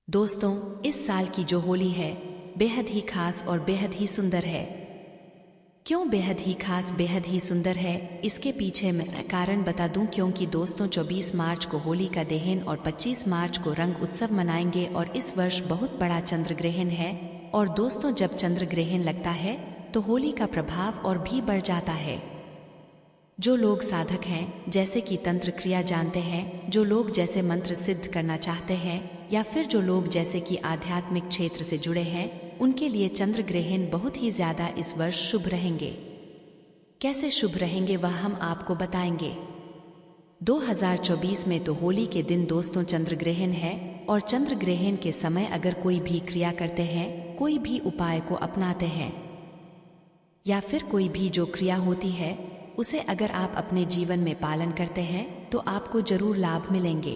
दोस्तों, इस साल की जो होली है बेहद ही खास और बेहद ही सुंदर है। क्यों बेहद ही खास बेहद ही सुंदर है, इसके पीछे मैं कारण बता दूं। क्योंकि दोस्तों 24 मार्च को होली का दहन और 25 मार्च को रंग उत्सव मनाएंगे और इस वर्ष बहुत बड़ा चंद्र ग्रहण है। और दोस्तों जब चंद्र ग्रहण लगता है तो होली का प्रभाव और भी बढ़ जाता है। जो लोग साधक हैं, जैसे कि तंत्र क्रिया जानते हैं, जो लोग जैसे मंत्र सिद्ध करना चाहते हैं, या फिर जो लोग जैसे कि आध्यात्मिक क्षेत्र से जुड़े हैं, उनके लिए चंद्र ग्रहण बहुत ही ज्यादा इस वर्ष शुभ रहेंगे। कैसे शुभ रहेंगे वह हम आपको बताएंगे। 2024 में तो होली के दिन दोस्तों चंद्र ग्रहण है और चंद्र ग्रहण के समय अगर कोई भी क्रिया करते हैं, कोई भी उपाय को अपनाते हैं, या फिर कोई भी जो क्रिया होती है उसे अगर आप अपने जीवन में पालन करते हैं तो आपको जरूर लाभ मिलेंगे।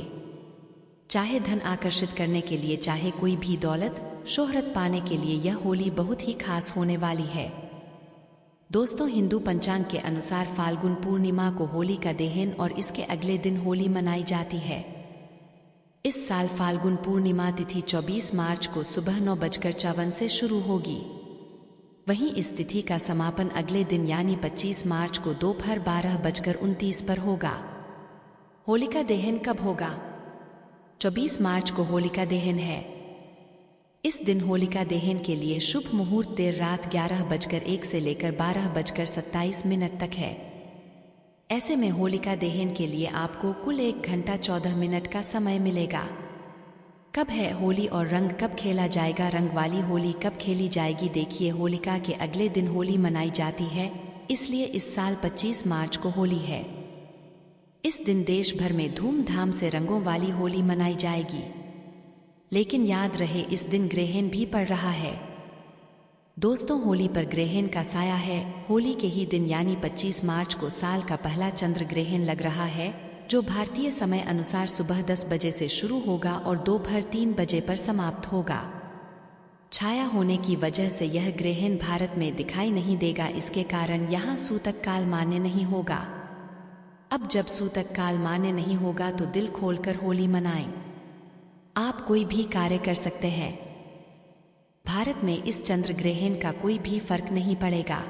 चाहे धन आकर्षित करने के लिए, चाहे कोई भी दौलत शोहरत पाने के लिए, यह होली बहुत ही खास होने वाली है। दोस्तों हिंदू पंचांग के अनुसार फाल्गुन पूर्णिमा को होली का दहन और इसके अगले दिन होली मनाई जाती है। इस साल फाल्गुन पूर्णिमा तिथि 24 मार्च को सुबह 9:54 से शुरू होगी। वहीं इस तिथि का समापन अगले दिन यानी 25 मार्च को दोपहर 12:29 पर होगा। होलिका दहन कब होगा? 24 मार्च को होलिका दहन है। इस दिन होलिका दहन के लिए शुभ मुहूर्त देर रात 11:01 से लेकर 12:27 तक है। ऐसे में होलिका दहन के लिए आपको कुल 1 घंटा 14 मिनट का समय मिलेगा। कब है होली और रंग कब खेला जाएगा? रंग वाली होली कब खेली जाएगी? देखिए, होलिका के अगले दिन होली मनाई जाती है, इसलिए इस साल 25 मार्च को होली है। इस दिन देश भर में धूमधाम से रंगों वाली होली मनाई जाएगी। लेकिन याद रहे इस दिन ग्रहण भी पड़ रहा है। दोस्तों होली पर ग्रहण का साया है। होली के ही दिन यानी 25 मार्च को साल का पहला चंद्र ग्रहण लग रहा है, जो भारतीय समय अनुसार सुबह 10 बजे से शुरू होगा और दोपहर 3 बजे पर समाप्त होगा। छाया होने की वजह से यह ग्रहण भारत में दिखाई नहीं देगा, इसके कारण यहाँ सूतक काल मान्य नहीं होगा। अब जब सूतक काल मान्य नहीं होगा तो दिल खोलकर होली मनाएं। आप कोई भी कार्य कर सकते हैं। भारत में इस चंद्र ग्रहण का कोई भी फर्क नहीं पड़ेगा।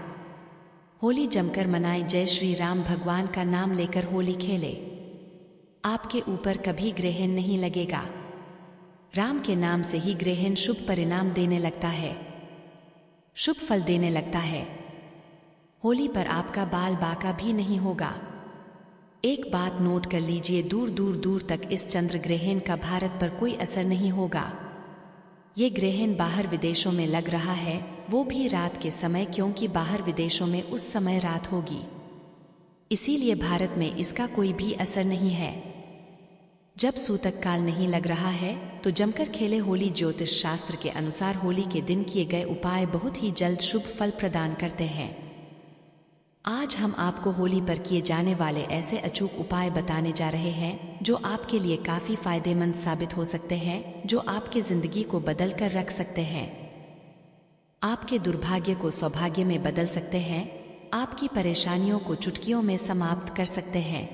होली जमकर मनाएं। जय श्री राम। भगवान का नाम लेकर होली खेले। आपके ऊपर कभी ग्रहण नहीं लगेगा। राम के नाम से ही ग्रहण शुभ परिणाम देने लगता है, शुभ फल देने लगता है। होली पर आपका बाल बाका भी नहीं होगा। एक बात नोट कर लीजिए, दूर दूर दूर तक इस चंद्र ग्रहण का भारत पर कोई असर नहीं होगा। ये ग्रहण बाहर विदेशों में लग रहा है, वो भी रात के समय, क्योंकि बाहर विदेशों में उस समय रात होगी, इसीलिए भारत में इसका कोई भी असर नहीं है। जब सूतक काल नहीं लग रहा है तो जमकर खेले होली। ज्योतिष शास्त्र के अनुसार होली के दिन किए गए उपाय बहुत ही जल्द शुभ फल प्रदान करते हैं। आज हम आपको होली पर किए जाने वाले ऐसे अचूक उपाय बताने जा रहे हैं जो आपके लिए काफी फायदेमंद साबित हो सकते हैं, जो आपके जिंदगी को बदल कर रख सकते हैं। आपके दुर्भाग्य को सौभाग्य में बदल सकते हैं, आपकी परेशानियों को चुटकियों में समाप्त कर सकते हैं।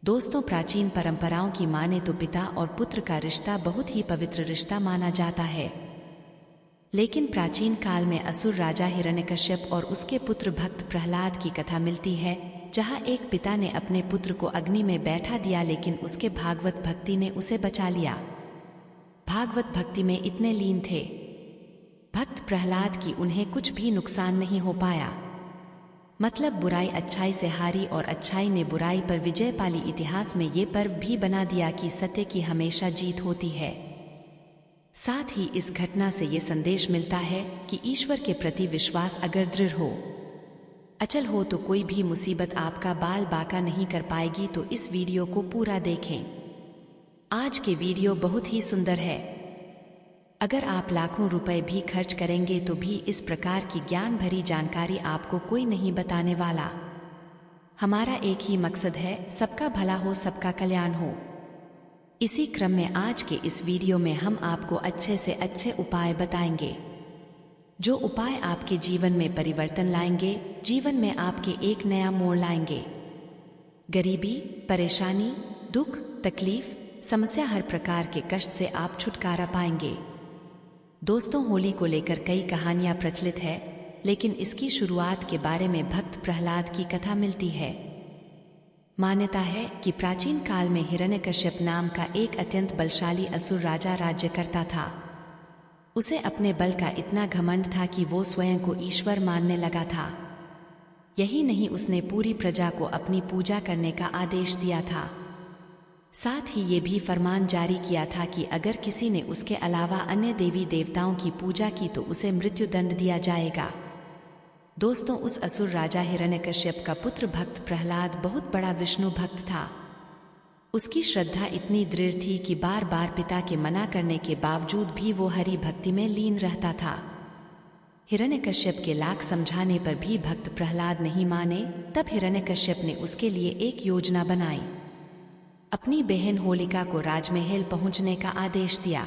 दोस्तों प्राचीन परंपराओं की माने तो पिता और पुत्र का रिश्ता बहुत ही पवित्र रिश्ता माना जाता है। लेकिन प्राचीन काल में असुर राजा हिरण्यकश्यप और उसके पुत्र भक्त प्रहलाद की कथा मिलती है, जहां एक पिता ने अपने पुत्र को अग्नि में बैठा दिया, लेकिन उसके भागवत भक्ति ने उसे बचा लिया। भागवत भक्ति में इतने लीन थे भक्त प्रहलाद की उन्हें कुछ भी नुकसान नहीं हो पाया। मतलब बुराई अच्छाई से हारी और अच्छाई ने बुराई पर विजय पाली। इतिहास में ये पर्व भी बना दिया कि सत्य की हमेशा जीत होती है। साथ ही इस घटना से ये संदेश मिलता है कि ईश्वर के प्रति विश्वास अगर दृढ़ हो, अचल हो, तो कोई भी मुसीबत आपका बाल बाका नहीं कर पाएगी। तो इस वीडियो को पूरा देखें। आज के वीडियो बहुत ही सुंदर है। अगर आप लाखों रुपए भी खर्च करेंगे तो भी इस प्रकार की ज्ञान भरी जानकारी आपको कोई नहीं बताने वाला। हमारा एक ही मकसद है, सबका भला हो, सबका कल्याण हो। इसी क्रम में आज के इस वीडियो में हम आपको अच्छे से अच्छे उपाय बताएंगे, जो उपाय आपके जीवन में परिवर्तन लाएंगे, जीवन में आपके एक नया मोड़ लाएंगे। गरीबी, परेशानी, दुख, तकलीफ समस्या हर प्रकार के कष्ट से आप छुटकारा पाएंगे। दोस्तों, होली को लेकर कई कहानियां प्रचलित है, लेकिन इसकी शुरुआत के बारे में भक्त प्रहलाद की कथा मिलती है। मान्यता है कि प्राचीन काल में हिरण्यकश्यप नाम का एक अत्यंत बलशाली असुर राजा राज्य करता था। उसे अपने बल का इतना घमंड था कि वो स्वयं को ईश्वर मानने लगा था। यही नहीं, उसने पूरी प्रजा को अपनी पूजा करने का आदेश दिया था। साथ ही ये भी फरमान जारी किया था कि अगर किसी ने उसके अलावा अन्य देवी देवताओं की पूजा की तो उसे मृत्युदंड दिया जाएगा। दोस्तों, उस असुर राजा हिरण्यकश्यप का पुत्र भक्त प्रहलाद बहुत बड़ा विष्णु भक्त था। उसकी श्रद्धा इतनी दृढ़ थी कि बार बार पिता के मना करने के बावजूद भी वो हरि भक्ति में लीन रहता था। हिरण्यकश्यप के लाख समझाने पर भी भक्त प्रहलाद नहीं माने। तब हिरण्यकश्यप ने उसके लिए एक योजना बनाई। अपनी बहन होलिका को राजमहल पहुंचने का आदेश दिया।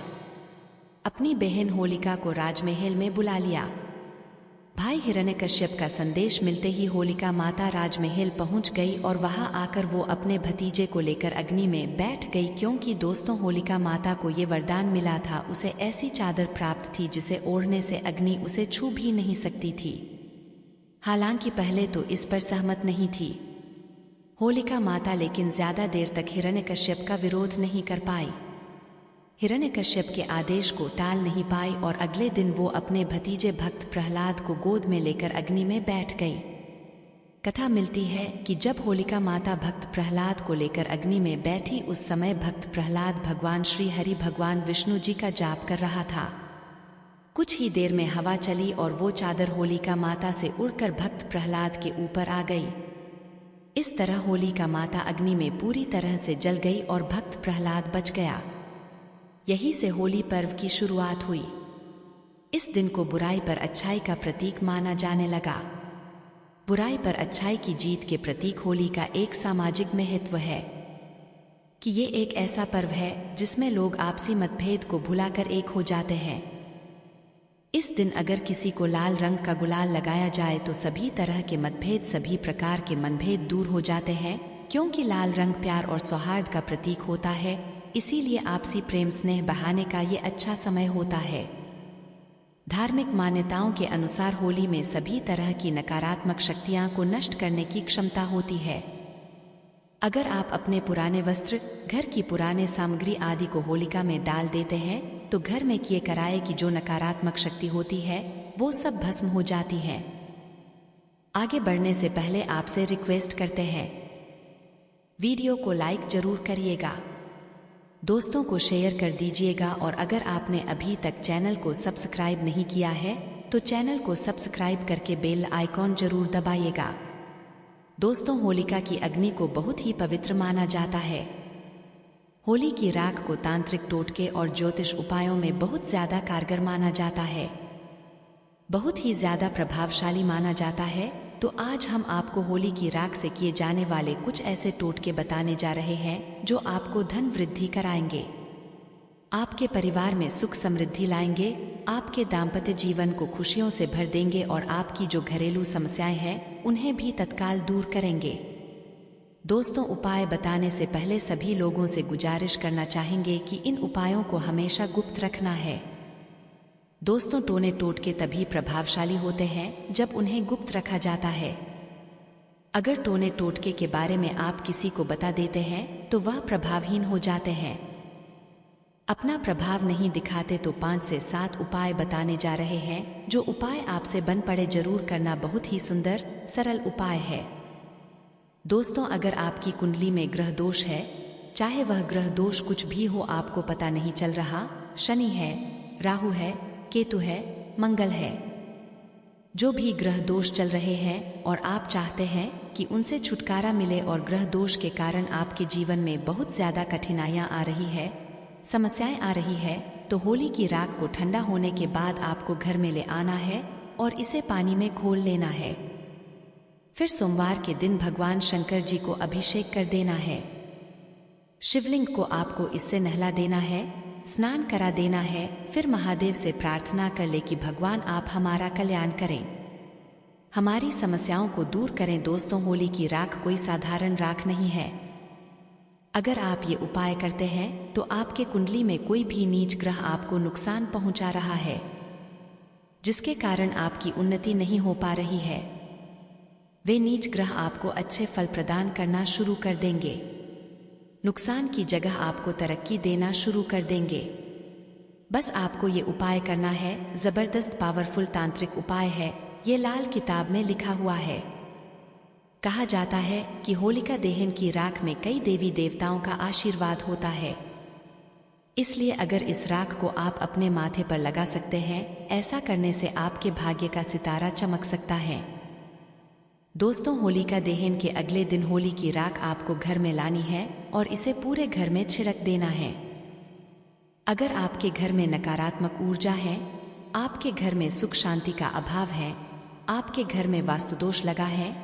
अपनी बहन होलिका को राजमहल में बुला लिया। भाई हिरण्यकश्यप का संदेश मिलते ही होलिका माता राजमहल पहुंच गई और वहां आकर वो अपने भतीजे को लेकर अग्नि में बैठ गई, क्योंकि दोस्तों होलिका माता को ये वरदान मिला था, उसे ऐसी चादर प्राप्त थी जिसे ओढ़ने से अग्नि उसे छू भी नहीं सकती थी। हालांकि पहले तो इस पर सहमत नहीं थी होलिका माता, लेकिन ज्यादा देर तक हिरण्यकश्यप का विरोध नहीं कर पाई। हिरण्यकश्यप के आदेश को टाल नहीं पाई और अगले दिन वो अपने भतीजे भक्त प्रहलाद को गोद में लेकर अग्नि में बैठ गई। कथा मिलती है कि जब होलिका माता भक्त प्रहलाद को लेकर अग्नि में बैठी, उस समय भक्त प्रहलाद भगवान श्री हरि भगवान विष्णु जी का जाप कर रहा था। कुछ ही देर में हवा चली और वो चादर होलिका माता से उड़कर भक्त प्रहलाद के ऊपर आ गई। इस तरह होलिका माता अग्नि में पूरी तरह से जल गई और भक्त प्रहलाद बच गया। यही से होली पर्व की शुरुआत हुई। इस दिन को बुराई पर अच्छाई का प्रतीक माना जाने लगा। बुराई पर अच्छाई की जीत के प्रतीक होली का एक सामाजिक महत्व है कि ये एक ऐसा पर्व है जिसमें लोग आपसी मतभेद को भुलाकर एक हो जाते हैं। इस दिन अगर किसी को लाल रंग का गुलाल लगाया जाए तो सभी तरह के मतभेद, सभी प्रकार के मनभेद दूर हो जाते हैं, क्योंकि लाल रंग प्यार और सौहार्द का प्रतीक होता है। इसीलिए आपसी प्रेम स्नेह बढ़ाने का ये अच्छा समय होता है। धार्मिक मान्यताओं के अनुसार होली में सभी तरह की नकारात्मक शक्तियां को नष्ट करने की क्षमता होती है। अगर आप अपने पुराने वस्त्र, घर की पुराने सामग्री आदि को होलिका में डाल देते हैं तो घर में किए कराए की जो नकारात्मक शक्ति होती है वो सब भस्म हो जाती है। आगे बढ़ने से पहले आपसे रिक्वेस्ट करते हैं, वीडियो को लाइक जरूर करिएगा, दोस्तों को शेयर कर दीजिएगा और अगर आपने अभी तक चैनल को सब्सक्राइब नहीं किया है तो चैनल को सब्सक्राइब करके बेल आइकॉन जरूर दबाइएगा। दोस्तों, होलिका की अग्नि को बहुत ही पवित्र माना जाता है। होली की राख को तांत्रिक टोटके और ज्योतिष उपायों में बहुत ज्यादा कारगर माना जाता है, बहुत ही ज्यादा प्रभावशाली माना जाता है। तो आज हम आपको होली की राख से किए जाने वाले कुछ ऐसे टोटके बताने जा रहे हैं जो आपको धन वृद्धि कराएंगे, आपके परिवार में सुख समृद्धि लाएंगे, आपके दाम्पत्य जीवन को खुशियों से भर देंगे और आपकी जो घरेलू समस्याएं हैं उन्हें भी तत्काल दूर करेंगे। दोस्तों, उपाय बताने से पहले सभी लोगों से गुजारिश करना चाहेंगे कि इन उपायों को हमेशा गुप्त रखना है। दोस्तों, टोने टोटके तभी प्रभावशाली होते हैं जब उन्हें गुप्त रखा जाता है। अगर टोने टोटके के बारे में आप किसी को बता देते हैं तो वह प्रभावहीन हो जाते हैं। अपना प्रभाव नहीं दिखाते तो 5 से 7 उपाय बताने जा रहे हैं। जो उपाय आपसे बन पड़े जरूर करना, बहुत ही सुंदर सरल उपाय है। दोस्तों, अगर आपकी कुंडली में ग्रह दोष है, चाहे वह ग्रह दोष कुछ भी हो, आपको पता नहीं चल रहा, शनि है, राहु है, केतु है, मंगल है, जो भी ग्रह दोष चल रहे हैं और आप चाहते हैं कि उनसे छुटकारा मिले और ग्रह दोष के कारण आपके जीवन में बहुत ज्यादा कठिनाइयां आ रही है, समस्याएं आ रही है, तो होली की राख को ठंडा होने के बाद आपको घर में ले आना है और इसे पानी में घोल लेना है। फिर सोमवार के दिन भगवान शंकर जी को अभिषेक कर देना है। शिवलिंग को आपको इससे नहला देना है, स्नान करा देना है। फिर महादेव से प्रार्थना कर ले कि भगवान आप हमारा कल्याण करें, हमारी समस्याओं को दूर करें। दोस्तों, होली की राख कोई साधारण राख नहीं है। अगर आप ये उपाय करते हैं तो आपके कुंडली में कोई भी नीच ग्रह आपको नुकसान पहुंचा रहा है, जिसके कारण आपकी उन्नति नहीं हो पा रही है, वे नीच ग्रह आपको अच्छे फल प्रदान करना शुरू कर देंगे। नुकसान की जगह आपको तरक्की देना शुरू कर देंगे। बस आपको ये उपाय करना है। जबरदस्त पावरफुल तांत्रिक उपाय है। ये लाल किताब में लिखा हुआ है। कहा जाता है कि होलिका दहन की राख में कई देवी देवताओं का आशीर्वाद होता है, इसलिए अगर इस राख को आप अपने माथे पर लगा सकते हैं, ऐसा करने से आपके भाग्य का सितारा चमक सकता है। दोस्तों, होलिका दहन के अगले दिन होली की राख आपको घर में लानी है और इसे पूरे घर में छिड़क देना है। अगर आपके घर में नकारात्मक ऊर्जा है, आपके घर में सुख शांति का अभाव है, आपके घर में वास्तुदोष लगा है,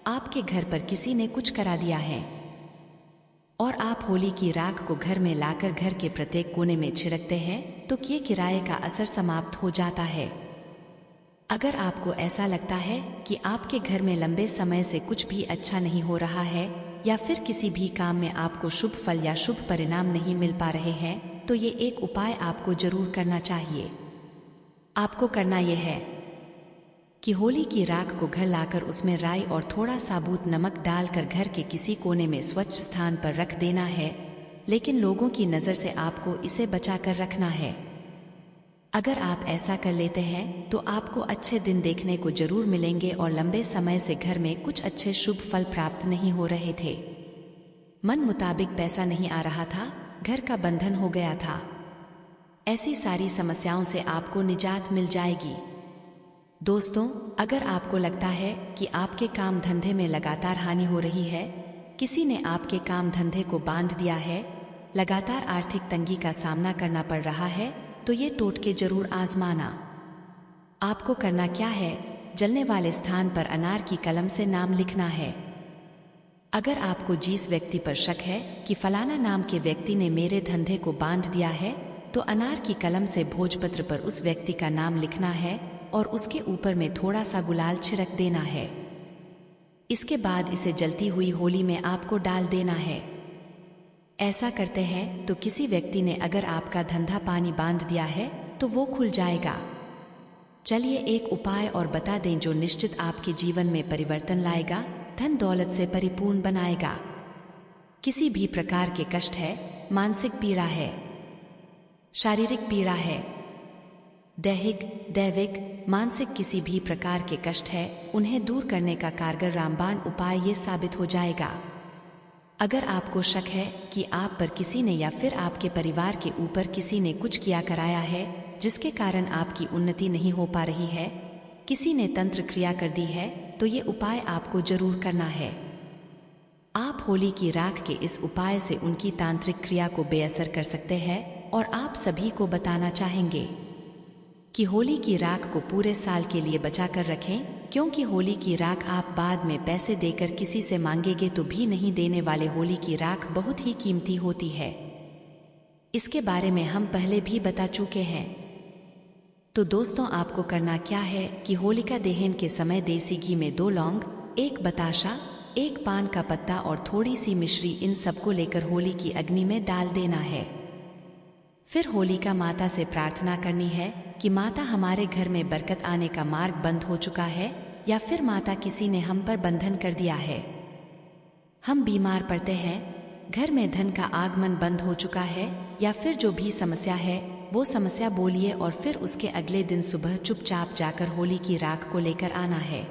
आपके घर पर किसी ने कुछ करा दिया है और आप होली की राख को घर में लाकर घर के प्रत्येक कोने में छिड़कते हैं, तो ये किराए का असर समाप्त हो जाता है। अगर आपको ऐसा लगता है कि आपके घर में लंबे समय से कुछ भी अच्छा नहीं हो रहा है या फिर किसी भी काम में आपको शुभ फल या शुभ परिणाम नहीं मिल पा रहे हैं, तो ये एक उपाय आपको जरूर करना चाहिए। आपको करना यह है कि होली की राख को घर लाकर उसमें राई और थोड़ा साबुत नमक डालकर घर के किसी कोने में स्वच्छ स्थान पर रख देना है, लेकिन लोगों की नज़र से आपको इसे बचाकर रखना है। अगर आप ऐसा कर लेते हैं तो आपको अच्छे दिन देखने को जरूर मिलेंगे और लंबे समय से घर में कुछ अच्छे शुभ फल प्राप्त नहीं हो रहे थे, मन मुताबिक पैसा नहीं आ रहा था, घर का बंधन हो गया था, ऐसी सारी समस्याओं से आपको निजात मिल जाएगी। दोस्तों, अगर आपको लगता है कि आपके काम धंधे में लगातार हानि हो रही है, किसी ने आपके काम धंधे को बांध दिया है, लगातार आर्थिक तंगी का सामना करना पड़ रहा है, तो ये टोटके जरूर आजमाना। आपको करना क्या है, जलने वाले स्थान पर अनार की कलम से नाम लिखना है। अगर आपको जिस व्यक्ति पर शक है कि फलाना नाम के व्यक्ति ने मेरे धंधे को बांध दिया है, तो अनार की कलम से भोजपत्र पर उस व्यक्ति का नाम लिखना है और उसके ऊपर में थोड़ा सा गुलाल छिड़क देना है। इसके बाद इसे जलती हुई होली में आपको डाल देना है। ऐसा करते हैं तो किसी व्यक्ति ने अगर आपका धंधा पानी बांध दिया है तो वो खुल जाएगा। चलिए एक उपाय और बता दें जो निश्चित आपके जीवन में परिवर्तन लाएगा, धन दौलत से परिपूर्ण बनाएगा। किसी भी प्रकार के कष्ट है, मानसिक पीड़ा है, शारीरिक पीड़ा है, दैहिक, दैविक, मानसिक किसी भी प्रकार के कष्ट है, उन्हें दूर करने का कारगर रामबाण उपाय ये साबित हो जाएगा। अगर आपको शक है कि आप पर किसी ने या फिर आपके परिवार के ऊपर किसी ने कुछ किया कराया है जिसके कारण आपकी उन्नति नहीं हो पा रही है, किसी ने तंत्र क्रिया कर दी है, तो ये उपाय आपको जरूर करना है। आप होली की राख के इस उपाय से उनकी तांत्रिक क्रिया को बेअसर कर सकते हैं और आप सभी को बताना चाहेंगे कि होली की राख को पूरे साल के लिए बचा कर रखें, क्योंकि होली की राख आप बाद में पैसे देकर किसी से मांगेंगे तो भी नहीं देने वाले होली की राख बहुत ही कीमती होती है। इसके बारे में हम पहले भी बता चुके हैं। तो दोस्तों, आपको करना क्या है कि होलिका दहन के समय देसी घी में 2 लौंग, 1 बताशा, 1 पान का पत्ता और थोड़ी सी मिश्री, इन सबको लेकर होली की अग्नि में डाल देना है। फिर होलिका माता से प्रार्थना करनी है कि माता, हमारे घर में बरकत आने का मार्ग बंद हो चुका है, या फिर माता किसी ने हम पर बंधन कर दिया है, हम बीमार पड़ते हैं, घर में धन का आगमन बंद हो चुका है, या फिर जो भी समस्या है वो समस्या बोलिए और फिर उसके अगले दिन सुबह चुपचाप जाकर होली की राख को लेकर आना है।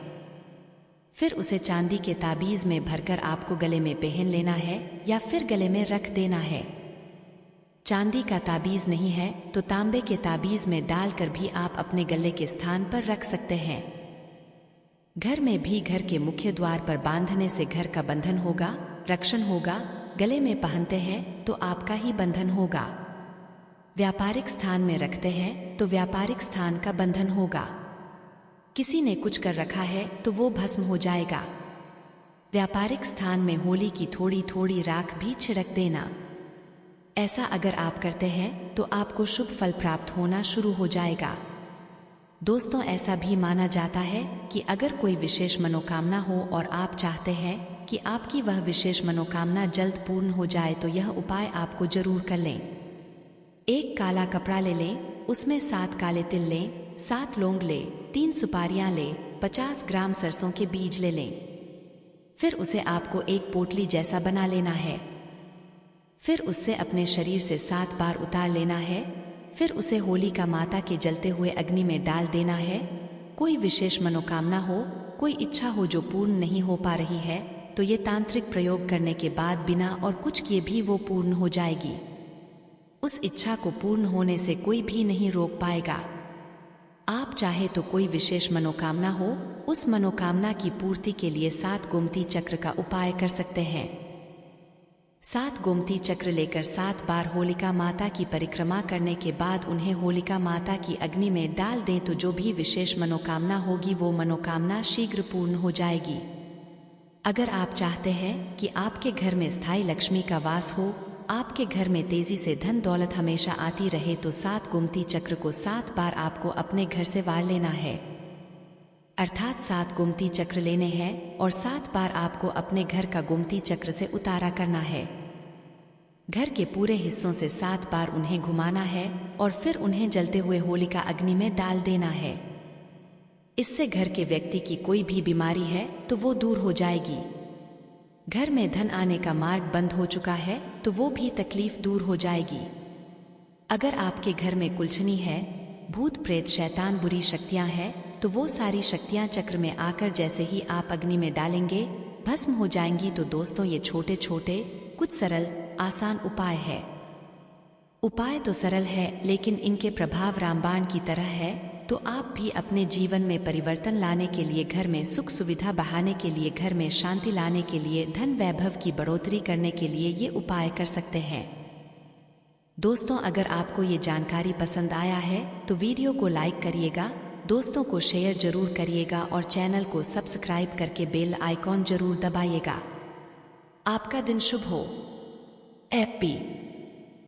फिर उसे चांदी के ताबीज में भरकर आपको गले में पहन लेना है या फिर गले में रख देना है। चांदी का ताबीज नहीं है तो तांबे के ताबीज में डालकर भी आप अपने गले के स्थान पर रख सकते हैं। घर में भी घर के मुख्य द्वार पर बांधने से घर का बंधन होगा, रक्षण होगा। गले में पहनते हैं तो आपका ही बंधन होगा। व्यापारिक स्थान में रखते हैं तो व्यापारिक स्थान का बंधन होगा। किसी ने कुछ कर रखा है तो वो भस्म हो जाएगा। व्यापारिक स्थान में होली की थोड़ी थोड़ी राख भी छिड़क देना। ऐसा अगर आप करते हैं तो आपको शुभ फल प्राप्त होना शुरू हो जाएगा। दोस्तों, ऐसा भी माना जाता है कि अगर कोई विशेष मनोकामना हो और आप चाहते हैं कि आपकी वह विशेष मनोकामना जल्द पूर्ण हो जाए तो यह उपाय आपको जरूर कर लें। एक काला कपड़ा ले लें, उसमें 7 काले तिल लें, 7 लौंग लें, 3 सुपारियां लें, 50 ग्राम सरसों के बीज ले लें। फिर उसे आपको एक पोटली जैसा बना लेना है। फिर उससे अपने शरीर से 7 बार उतार लेना है। फिर उसे होलिका माता के जलते हुए अग्नि में डाल देना है। कोई विशेष मनोकामना हो, कोई इच्छा हो जो पूर्ण नहीं हो पा रही है, तो ये तांत्रिक प्रयोग करने के बाद बिना और कुछ किए भी वो पूर्ण हो जाएगी। उस इच्छा को पूर्ण होने से कोई भी नहीं रोक पाएगा। आप चाहे तो कोई विशेष मनोकामना हो, उस मनोकामना की पूर्ति के लिए 7 गोमती चक्र का उपाय कर सकते हैं। 7 गोमती चक्र लेकर 7 बार होलिका माता की परिक्रमा करने के बाद उन्हें होलिका माता की अग्नि में डाल दें तो जो भी विशेष मनोकामना होगी वो मनोकामना शीघ्र पूर्ण हो जाएगी। अगर आप चाहते हैं कि आपके घर में स्थायी लक्ष्मी का वास हो, आपके घर में तेजी से धन दौलत हमेशा आती रहे, तो 7 गोमती चक्र को 7 बार आपको अपने घर से वार लेना है। अर्थात 7 गोमती चक्र लेने हैं और 7 बार आपको अपने घर का गोमती चक्र से उतारा करना है। घर के पूरे हिस्सों से 7 बार उन्हें घुमाना है और फिर उन्हें जलते हुए होलिका अग्नि में डाल देना है। इससे घर के व्यक्ति की कोई भी बीमारी है तो वो दूर हो जाएगी। घर में धन आने का मार्ग बंद हो चुका है तो वो भी तकलीफ दूर हो जाएगी। अगर आपके घर में कुलछनी है, भूत प्रेत शैतान बुरी शक्तियां हैं, तो वो सारी शक्तियां चक्र में आकर जैसे ही आप अग्नि में डालेंगे भस्म हो जाएंगी। तो दोस्तों, ये छोटे छोटे कुछ सरल आसान उपाय है। उपाय तो सरल है लेकिन इनके प्रभाव रामबाण की तरह है। तो आप भी अपने जीवन में परिवर्तन लाने के लिए, घर में सुख सुविधा बढ़ाने के लिए, घर में शांति लाने के लिए, धन वैभव की बढ़ोतरी करने के लिए ये उपाय कर सकते हैं। दोस्तों, अगर आपको ये जानकारी पसंद आया है तो वीडियो को लाइक करिएगा, दोस्तों को शेयर जरूर करिएगा और चैनल को सब्सक्राइब करके बेल आइकॉन जरूर दबाइएगा। आपका दिन शुभ हो। हैप्पी